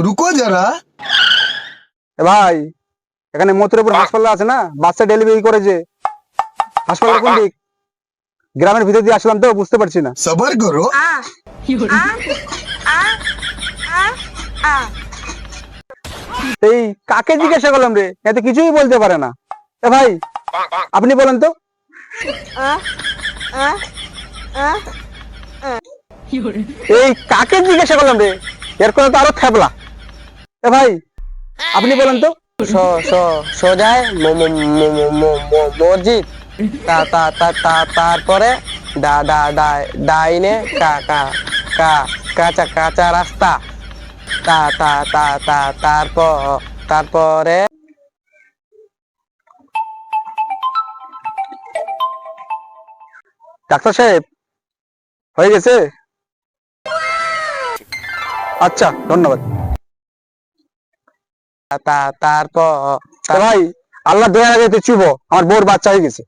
रुको जरा। ভাই এখানে মথুরাপুর হাসপাতাল আছে না, বাচ্চা ডেলিভারি করেছে, হাসপাতাল কোন দিক? গ্রামের ভিতর দিয়ে আসলাম তো বুঝতে পারছি না। सबर करो। এই কাকে জিজ্ঞাসা করলাম রে, এত কিছুই বলতে পারে না। এ ভাই আপনি বলেন তো। এই কাকে জিজ্ঞাসা করলাম রে, এর কোনো তো আরো থাবলা। এ ভাই আপনি বলেন তো। সোজায় মসজিদ, তারপরে ডাইনে কাঁচা কাঁচা রাস্তা, তারপরে ডাক্তার সাহেব হয়ে গেছে? আচ্ছা ধন্যবাদ। তারপর ভাই আল্লাহ দয়া লাগে তুই চুপ হ, আমার বউর বাচ্চা হয়ে গেছে।